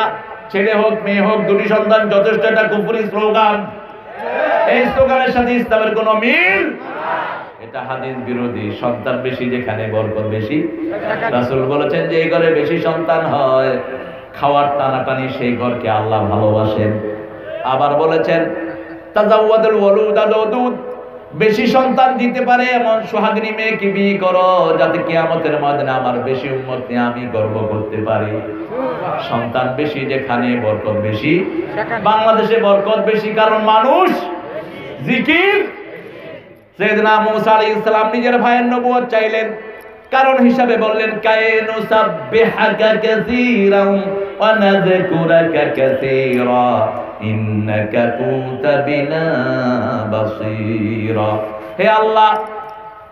ছেলে হোক মেয়ে হোক, দুটি সন্তান যথেষ্ট। এটা কুফরি স্লোগান, এই স্লোগানের সাথে ইসলামের কোনো মিল, এটা হাদিস বিরোধী। সন্তান বেশি যেখানে বরকত বেশি। রাসূল বলেছেন যে এই ঘরে বেশি সন্তান হয়, খাওয়ার টানাটানি সেই ঘরকে আল্লাহ ভালোবাসেন। আবার বলেছেন তাজাওয়াদুল ওয়ালুদাল ওদুদ, বেশি সন্তান দিতে পারে এমন সোহাগিনী মেয়েকে বিয়ে করো যাতে কিয়ামতের ময়দানে আমার বেশি উম্মত নিয়ে আমি গর্ব করতে পারি। সন্তান বেশি যেখানে বরকত বেশি। বাংলাদেশে বরকত বেশি কারণ মানুষ জিকির। সাইয়েদনা মুসা আলাইহিস সালাম নিজের ভাইয়ের নবুয়ত চাইলেন, কারণ হিসাবে বললেন কায়নু সাব্বিহাকা কাসীরান ওয়া নাযকুরাকা কাসীরা ইন্নাকা কুনতা বিনা বাসীরা। হে আল্লাহ,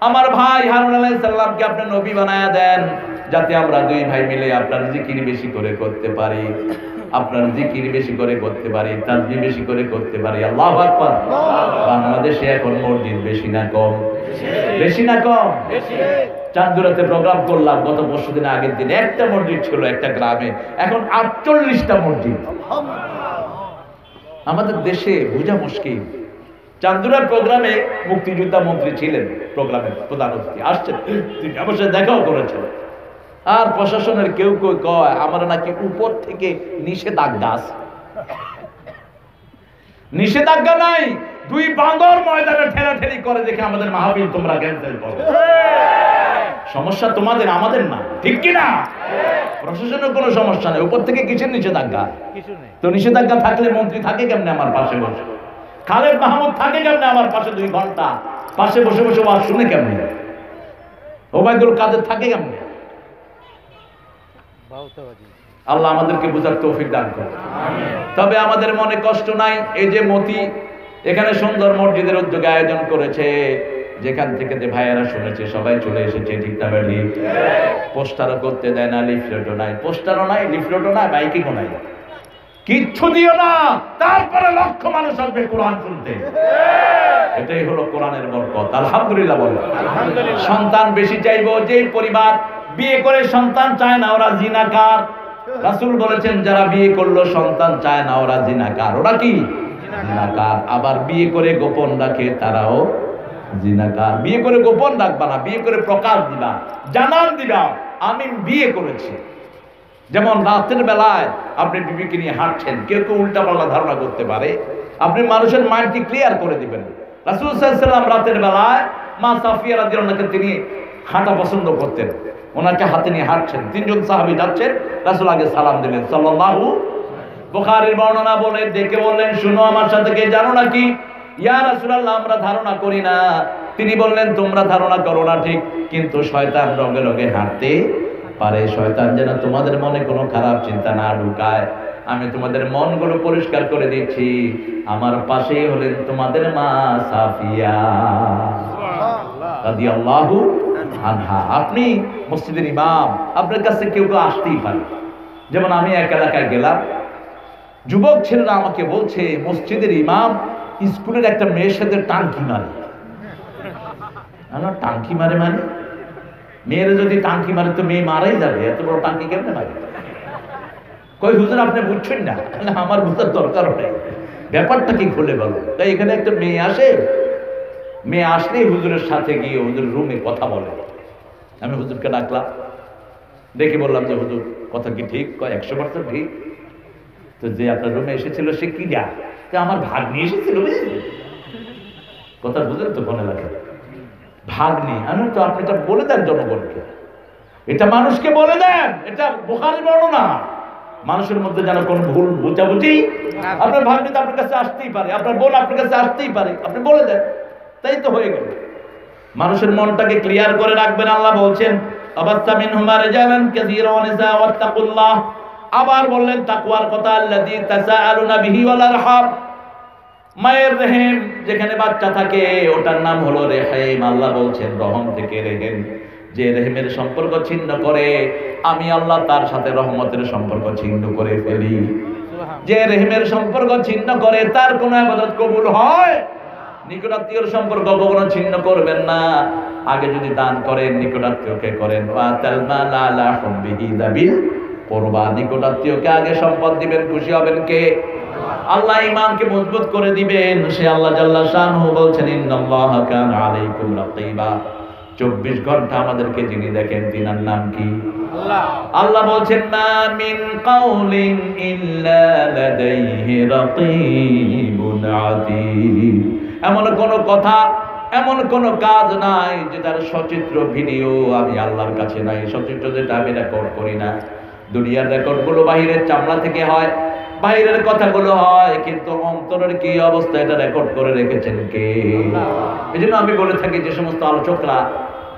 আমার ভাই হারুন আলাইহিস সালামকে আপনি নবী বানায়া দেন যাতে আমরা দুই ভাই মিলে আপনার জিকির বেশি করে করতে পারি, আপনার জিকির বেশি করে করতে পারি, তাসবিহ বেশি করে করতে পারি। আল্লাহু আকবার। বাংলাদেশে এখন মসজিদ বেশি না কম? বেশি না কম? চাঁদুরাতে প্রোগ্রাম করলাম গত পরশু দিন, আগের দিন একটা মসজিদ ছিল একটা গ্রামে, এখন 48টা মসজিদ। আমাদের দেশে বোঝা মুশকিল। চাঁদুরার প্রোগ্রামে মুক্তিযোদ্ধা মন্ত্রী ছিলেন, প্রোগ্রামের প্রধান অতিথি আসছেন, তিনি আমার সাথে দেখাও করেছেন। আর প্রশাসনের কেউ কেউ কয় আমরা নাকি উপর থেকে নিষেধাজ্ঞা আছে। নিষেধাজ্ঞা নাই, দুই বাঁদর ময়দানে ঠেলাঠেলি করে দেখে আমাদের মাহফিল তোমরা ক্যান্সেল করো। সমস্যা তোমাদের, আমাদের না, ঠিক কি না? প্রশাসনের কোনো সমস্যা নেই, উপর থেকে কিসের নিষেধাজ্ঞা? তো নিষেধাজ্ঞা থাকলে মন্ত্রী থাকে কেমনে আমার পাশে বসে? খালেদ মাহমুদ থাকে কেমনে আমার পাশে 2 ঘন্টা পাশে বসে বসে ওয়াজ শুনে কেমনে? ওবায়দুল কাদের থাকে কেমনে? আল্লাহ আমাদেরকে বুঝার তৌফিক দান করুন। তবে আমাদের মনে কষ্ট নাই, এই যে মতি এখানে সুন্দর মসজিদের উদ্যোগে আয়োজন করেছে, যেখান থেকে যে ভাইয়েরা শুনেছে সবাই চলে এসেছে, ঠিক না বেঠি? পোস্টারও করতে দেয় না, লিফলেটও নাই, পোস্টারও নাই, লিফলেটও নাই, বাইকিংও নাই, কিচ্ছু দিও না, তারপরে লক্ষ মানুষ আসবে কোরআন শুনতে। এটাই হলো কোরআনের বরকত। আলহামদুলিল্লাহ বলো। সন্তান বেশি চাইবো, যে পরিবার বিয়ে করে সন্তান চায় না ওরা জিনাকার। রাসূল বলেছেন যারা বিয়ে করলো সন্তান চায় না ওরা জিনাকার। ওরা কি? জিনাকার। আবার বিয়ে করে গোপন রাখে তারাও জিনাকার। বিয়ে করে গোপন রাখবা না, বিয়ে করে প্রকাশ দিবা, জানান দিবা আমি বিয়ে করেছি। যেমন রাতের বেলায় আপনি বিবিকে নিয়ে হাঁটছেন, কেউ কেউ উল্টাপাল্টা ধারণা করতে পারে, আপনি মানুষের মাইন্ডকে ক্লিয়ার করে দিবেন। রাসূল সাল্লাল্লাহু আলাইহি ওয়াসাল্লাম রাতের বেলায় মা সাফিয়া রাদিয়াল্লাহু আনহা তিনি হাঁটা পছন্দ করতেন, ওনাকে হাতে নিয়ে হাঁটছেন, 3 জন সাহাবী যাচ্ছেন, রাসূল আগে সালাম দিলেন সাল্লাল্লাহু। বুখারীর বর্ণনা বলে ডেকে বললেন শুনো আমার সাথে কে জানো নাকি? ইয়া রাসূলুল্লাহ আমরা ধারণা করি না। তিনি বললেন তোমরা ধারণা করো না ঠিক, কিন্তু শয়তান রগে রগে হাঁটতে পারে, শয়তান যেন তোমাদের মনে কোনো খারাপ চিন্তা না ঢুকায়। আমি তোমাদের মনগুলো পরিষ্কার করে দিচ্ছি। আমার পাশেই হলেন তোমাদের মা সাফিয়া রাদিয়াল্লাহু আনহা। আপনি মসজিদের ইমাম, আপনার কাছে কেউ কেউ আসতেই পারে। যেমন আমি এক এলাকায় গেলাম, যুবক ছেলেরা আমাকে বলছে মসজিদের ইমাম স্কুলের একটা মেয়ের সাথে টাঙ্কি মারে। টাঙ্কি মারে মানে? মেয়েরা যদি টাঙ্কি মারে তো মেয়ে মারাই যাবে, এত বড় টাঙ্কি কেমনে মারে? কই হুজুর আপনি বুঝছেন না? আমার বুঝার দরকার নেই, ব্যাপারটা কি খুলে বলো। তাই এখানে একটা মেয়ে আসে, মেয়ে আসলেই হুজুরের সাথে গিয়ে হুজুরের রুমে কথা বলে। আমি হুজুরকে ডাকলাম, দেখে বললাম যে হুজুর কথা কি ঠিক? কয় 100% ঠিক। তো যে আপনার রুমে এসেছিল সে কি যা? আমার ভাগ্নি এসেছিল, কথা বুঝলেন তো? মনে লাগে ভাগ্নি। আমি তো আপনি এটা বলে দেন জনগণকে, এটা মানুষকে বলে দেন, এটা বুখারীর বর্ণনা। মানুষের মধ্যে যেন কোনো ভুল বোঝাবুঝি, আপনার ভাগ্নি তো আপনার কাছে আসতেই পারে, আপনার বোন আপনার কাছে আসতেই পারে, আপনি বলে দেন, তাই তো হয়ে গেল। মানুষের মনটাকে ক্লিয়ার করে রাখবেন। আল্লাহ বলছেন আবাত্তা মিনহুমা রিজালান কাসীরা ওয়া নিসা ওয়াত্তাকুল্লাহ। আবার বললেন তাকওয়ার কথা, আল্লাযী তাসাআলুনা বিহি ওয়াল আরহাম। মায়ের রেহেম যেখানে বাচ্চা থাকে ওটার নাম হলো রেহেম। আল্লাহ বলছেন রহম থেকে রেহেম, যে রেহেমের সম্পর্ক ছিন্ন করে আমি আল্লাহ তার সাথে রহমতের সম্পর্ক ছিন্ন করে ফেলি। যে রেহেমের সম্পর্ক ছিন্ন করে তার কোনো ইবাদত কবুল হয়? নিকটাত্মীয়র সম্পর্ক কখনো ছিন্ন করবেন না। আগে যদি দান করেন নিকটাত্মীয়কে করেন, ওয়াতাল মাল আলা হুব্বিহি যাবিল কুরবা। নিকটাত্মীয়কে আগে সম্পদ দিবেন, খুশি হবেন কে? আল্লাহ ঈমানকে মজবুত করে দিবেন। সে আল্লাহ জাল্লা শানহু বলছেন ইন্নাল্লাহা কানা আলাইকুম রাকিবা। 24 ঘন্টা আমাদেরকে যিনি দেখেন তিনার নাম কি? আল্লাহ। আল্লাহ বলছেন মা মিন কাউলিন ইল্লা লাদাইহি রাকিবুন আতীদ। এমন কোন কথা, এমন কোন কাজ নাই যেটার সচিত্র ভিডিও আমি আল্লাহর কাছে নাই। সচিত্র যেটা আমি রেকর্ড করি না। দুনিয়ার রেকর্ডগুলো বাহিরের চামড়া থেকে হয়, বাইরের কথাগুলো হয়, কিন্তু অন্তরের কি অবস্থা এটা রেকর্ড করে রেখেছেন কে? এই জন্য আমি বলে থাকি যে সমস্ত আলোচকরা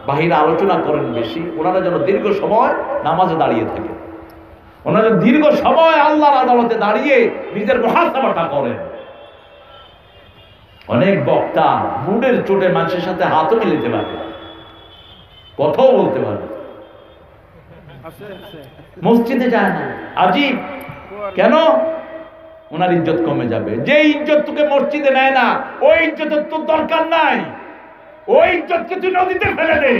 বাহিরে আলোচনা করেন বেশি, ওনারা যেন দীর্ঘ সময় নামাজে দাঁড়িয়ে থাকে, ওনারা দীর্ঘ সময় আল্লাহর আদালতে দাঁড়িয়ে নিজের মুহাসাবাটা করেন। অনেক বক্তা মুডের চোটে মানুষের সাথে হাতও মিলাতে পারে, কথাও বলতে পারে, মসজিদে যায় না। আজীব, কেন? ওনার ইজ্জত কমে যাবে। যে ইজ্জত তোকে মসজিদে নেয় না, ওই ইজ্জতের তোর দরকার নাই। ওই ইজ্জতকে তুই নদীতে ফেলে দে।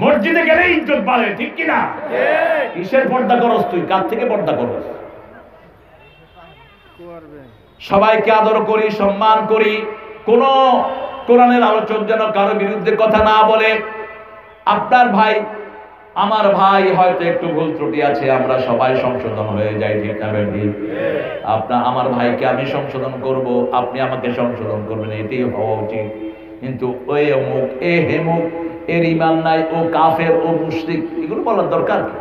মসজিদে গেলে ইজ্জত বাড়ে, ঠিক কিনা? কিসের পর্দা করস তুই? কার থেকে পর্দা করস? সবাইকে আদর করি, সম্মান করি। কোন কোরআনের আলোচক যেন কারো বিরুদ্ধে কথা না বলে। আপনার ভাই, আমার ভাই হয়তো একটু ভুল ত্রুটি আছে, আমরা সবাই সংশোধন হয়ে যাই, ঠিক না বেটি? আমার ভাইকে আমি সংশোধন করব, আপনি আমাকে সংশোধন করবেন, এটাই হওয়া উচিত। কিন্তু ওই অমুক, এ হেমুক, এর ঈমান নাই, ও কাফের, ও মুশরিক, এগুলো বলার দরকার কি?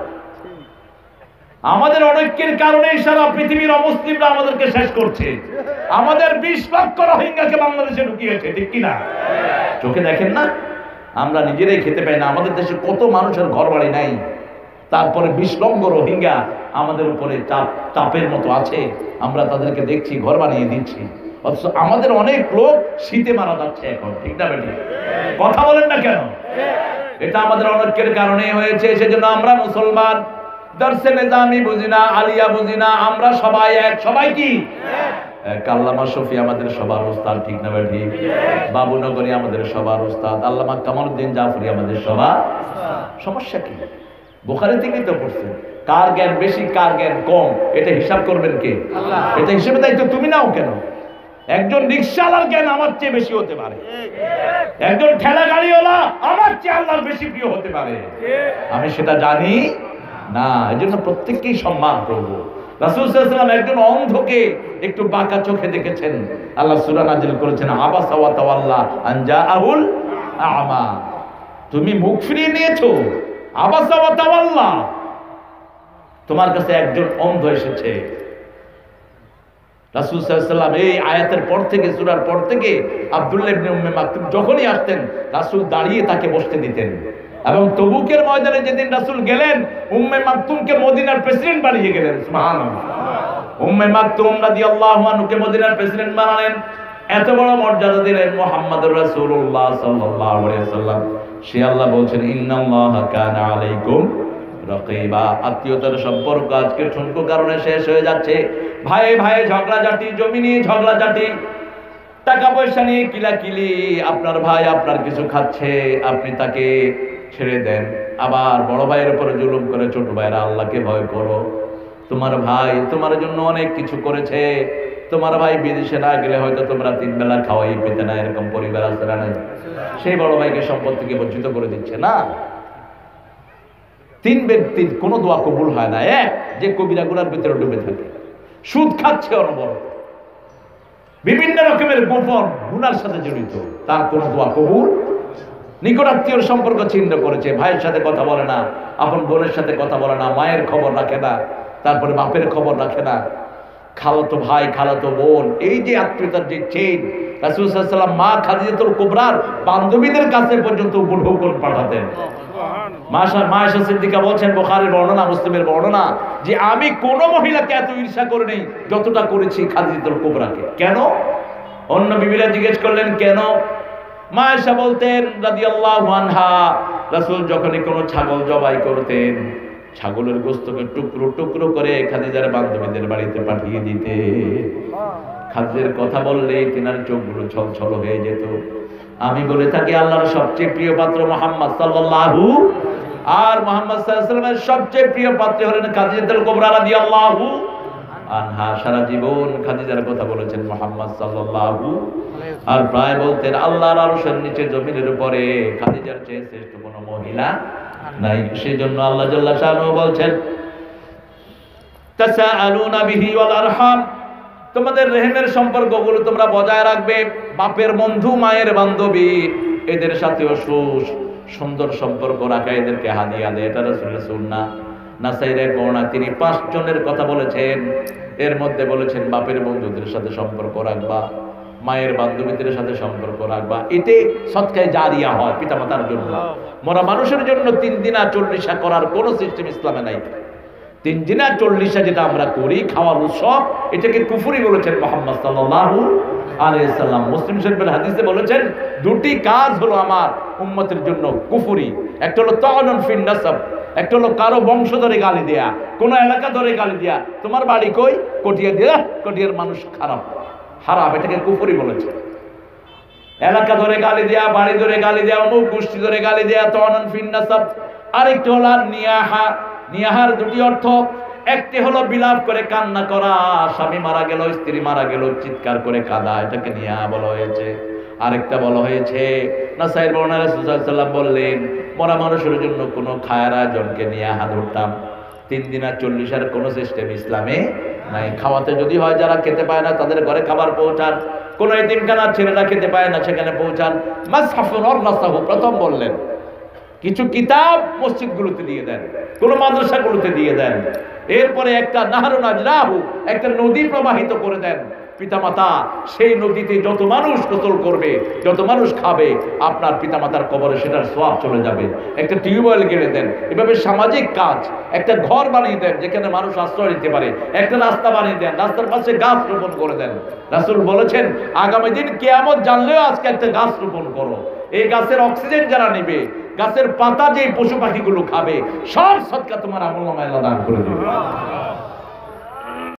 আমাদের অনৈক্যের কারণে সারা পৃথিবীর অমুসলিমরা আমাদেরকে শেষ করছে। আমাদের 20 লক্ষ রোহিঙ্গাকে বাংলাদেশে ঢুকিয়েছে, ঠিক কিনা? চোখে দেখেন না? আমরা নিজেরাই খেতে পাই না। আমাদের দেশে কত মানুষের ঘর বাড়ি নাই, তারপরে 20 লক্ষ রোহিঙ্গা আমাদের উপরে চাপের মতো আছে। আমরা তাদেরকে দেখছি, ঘর বানিয়ে দিচ্ছি, অথচ আমাদের অনেক লোক শীতে মারা যাচ্ছে এখন, ঠিক না বেটি? কথা বলেন না কেন? এটা আমাদের অনৈক্যের কারণে হয়েছে। সেজন্য আমরা মুসলমান, দর্শে নিজামি বুঝি না, আলিয়া বুঝি না, আমরা সবাই এক। সবাই কি? আল্লামা শফি আমাদের সবার উস্তাদ, ঠিক না বেটি? বাবুনগরী আমাদের সবার উস্তাদ, আল্লামা কামালউদ্দিন জাফরি আমাদের সবার। সমস্যা কি? বুখারী থেকেই তো পড়ছেন। কার জ্ঞান বেশি, কার জ্ঞান কম, এটা হিসাব করবেন কে? আল্লাহ। এটা হিসেবে দায়িত্ব তুমি নাও কেন? একজন রিকশাওয়ালার জ্ঞান আমার চেয়ে বেশি হতে পারে, একজন ঠেলা গাড়িওয়ালা আমার চেয়ে আল্লাহর বেশি প্রিয় হতে পারে। আমি সেটা জানি না, এজন্য প্রত্যেককেই সম্মান করব। রাসূল সাল্লাল্লাহু আলাইহি ওয়াসাল্লাম একজন অন্ধকে একটু বাঁকা চোখে দেখেছেন, আল্লাহ সূরা নাযিল করেছেন আবাসা ওয়া তাওয়াল্লা আন জাআহুল আ'মা। তুমি মুখ ফিরিয়ে নিয়েছো, আবাসা ওয়া তাওয়াল্লা, তোমার কাছে একজন অন্ধ এসেছে। রাসূল সাল্লাল্লাহু আলাইহি ওয়াসাল্লাম এই আয়াতের পর থেকে, সূরার পর থেকে আব্দুল্লাহ ইবনে উম্মে মাকতুম যখনই আসতেন রাসূল দাঁড়িয়ে তাকে বসতে দিতেন। এবং তবুকের ময়দানে যেদিন রাসূল গেলেন, উম্মে মাকতুমকে মদিনার প্রেসিডেন্ট বানিয়ে গেলেন। সুবহানাল্লাহ। উম্মে মাকতুম রাদিয়াল্লাহু আনহুকে মদিনার প্রেসিডেন্ট বানালেন, এত বড় মর্যাদা দিলেন মুহাম্মদুর রাসূলুল্লাহ সাল্লাল্লাহু আলাইহি ওয়াসাল্লাম। সে আল্লাহ বলছেন ইন্নাল্লাহা কানা আলাইকুম রাকিবা। আত্মীয়তার সম্পর্ক আজকে ঠুনকো কারণে শেষ হয়ে যাচ্ছে। ভাই ভাই ঝগড়াঝাটি, জমি নিয়ে ঝগড়াঝাটি, টাকা পয়সা নিয়ে কিলাকিলি। আপনার ভাই আপনার কিছু খাচ্ছে, আপনি তাকে ছেড়ে দেন, আবার বড় ভাইয়ের উপরে জুলুম করে ছোট ভাইরা আল্লাহকে ভয় করো। তোমার ভাই তোমার জন্য অনেক কিছু করেছে, তোমার ভাই বিদেশে না গেলে হয়তো তোমরা 3 বেলা খাওয়াই পেতে না, এরকম পরিবার আছে না? সেই বড় ভাইকে সম্পদ থেকে বঞ্চিত করে দিচ্ছে না। 3 ব্যক্তির কোনো দোয়া কবুল হয় না। এক, যে কবিরা গুনার ভিতরে ডুবে থাকে, সুদ খাচ্ছে অনবরত, বিভিন্ন রকমের গোপন গুনার সাথে জড়িত, তার কোনো দোয়া কবুল। নিকটাত্মীয়র সম্পর্ক ছিন্ন করেছে, ভাইয়ের সাথে কথা বলে না, আপন বোনের সাথে কথা বলে না, মায়ের খবর রাখে না, তারপরে বাপের খবর রাখে না, খালাতো ভাই খালাতো বোন, এই যে আত্মীয়তার যে চেইন। রাসূল সাল্লাল্লাহু আলাইহি ওয়াসাল্লাম মা খাদিজাতুল কুবরার বান্ধবীদের কাছে পর্যন্ত উপঢৌকন পাঠাতেন। মা আয়েশা সিদ্দিকা বলছেন, বুখারীর বর্ণনা, মুসলিমের বর্ণনা, যে আমি কোন মহিলাকে এত ঈর্ষা করে নেই যতটা করেছি খাদিজাতুল কুবরাকে। কেন? অন্য বিবিরা জিজ্ঞেস করলেন কেন? মা আয়েশা বলতেন রাদিয়াল্লাহু আনহা, রাসূল যখনই কোনো ছাগল জবাই করতেন, ছাগলের গোশতকে টুকরো টুকরো করে খাদিজার বান্ধবীদের বাড়িতে পাঠিয়ে দিতে। খাদিজার কথা বললে তিনার চোখগুলো ছলছল হয়ে যেত। আমি বলে থাকি আল্লাহর সবচেয়ে প্রিয় পাত্র মুহাম্মদ সাল্লাল্লাহু, আর মুহাম্মদ সাল্লাল্লাহু আলাইহি ওয়াসাল্লামের সবচেয়ে প্রিয় পাত্র হলেন খাদিজাতুল কুবরা রাদিয়াল্লাহু। আনহা সারা জীবন খাদিজার কথা বলেছেন মুহাম্মদ সাল্লাল্লাহু, আর প্রায় বলতেন আল্লাহর আরশের নিচে জমিনের উপরে খাদিজার চেয়ে শ্রেষ্ঠ কোনো মহিলা নাই। সেজন্য আল্লাহ জাল্লা শাআনহু বলছেন তাসাআলুনা বিহি ওয়াল আরহাম, তোমাদের রেহেমের সম্পর্কগুলো তোমরা বজায় রাখবে। বাপের বন্ধু, মায়ের বান্ধবী, এদের সাথেও সুন্দর সম্পর্ক রাখা, এদেরকে হাদিয়া দেয়, এটা রাসূলের সুন্নাহ। নাসাইয়ের বর্ণনা তিনি 5 জনের কথা বলেছেন, এর মধ্যে বলেছেন বাপের বন্ধুদের সাথে সম্পর্ক রাখবা, মায়ের বান্ধবীদের সাথে সম্পর্ক রাখবা, এতে সদকায়ে জারিয়া হয় পিতামাতার জন্য। মরা মানুষের জন্য 3 দিনা 40 করার কোনো সিস্টেম ইসলামে নাই। 3 দিনা 40 যেটা আমরা করি খাওয়ার উৎসব, এটাকে কুফরি বলেছেন মুহাম্মদ সাল্লাল্লাহু আলাইহি সাল্লাম। মুসলিম শরীফের হাদিসে বলেছেন 2টি কাজ হলো আমার উম্মতের জন্য কুফরি। একটা হলো তাআনুন ফিন নাসাব, একটা হলো কারো বংশ ধরে গালি দেয়া, কোন এলাকা ধরে গালি দেয়া, তোমার বাড়ি কই, কটিয়া দিয়া, কটিয়ার মানুষ খারাপ হারাম, এটাকে কুফরি বলেছে। এলাকা ধরে গালি দেয়া, বাড়ি ধরে গালি দেয়া, অমুক গোষ্ঠী ধরে গালি দেয়া, তাআনুন ফিন নাসাব। আরেকটা হলো নিয়াহা। নিয়াহার 2টি অর্থ, একটি হলো বিলাপ করে কান্না করা, স্বামী মারা গেল, স্ত্রী মারা গেল, চিৎকার করে কাঁদা, এটাকে নিয়াহা বলা হয়েছে। আরেকটা বলা হয়েছে, নাসাইয়ের বর্ণনায় রাসূল সাল্লাল্লাহু আলাইহি ওয়াসাল্লাম বললেন মরা মানুষের জন্য কোনো খায়ের আয়োজনকে নিয়াহা ধরতাম। 3 দিনা 40 কোনো সিস্টেম ইসলামে নাই। খাওয়াতে যদি হয় যারা খেতে পায় না তাদের ঘরে খাবার পৌঁছান, কোন এতিমখানার ছেলেরা খেতে পায় না সেখানে পৌঁছান। মাসহাফুন ওয়ারনাসাহু, প্রথম বললেন কিছু কিতাব মসজিদগুলোতে দিয়ে দেন, কোন মাদ্রাসাগুলোতে দিয়ে দেন। এরপরে একটা নাহরুন আজরাহু, একটা নদী প্রবাহিত করে দেন। পিতামাতা সেই নদীতে যত মানুষ গোসল করবে, যত মানুষ খাবে, আপনার পিতামাতার কবরে সেটার সওয়াব চলে যাবে। একটা টিউবওয়েল গেড়ে দেন। এভাবে সামাজিক কাজ, একটা ঘর বানিয়ে দেন যেখানে মানুষ আশ্রয় নিতে পারে, একটা রাস্তা বানিয়ে দেন, রাস্তার পাশে গাছ রোপণ করে দেন। রাসূল বলেছেন আগামী দিন কিয়ামত জানলেও আজকে একটা গাছ রোপণ করো। এই গাছের অক্সিজেন যারা নেবে, গাছের পাতা যে পশু পাখিগুলো খাবে, সব সদকা তোমার আমলনামায় আল্লাহ দান করে দেবে।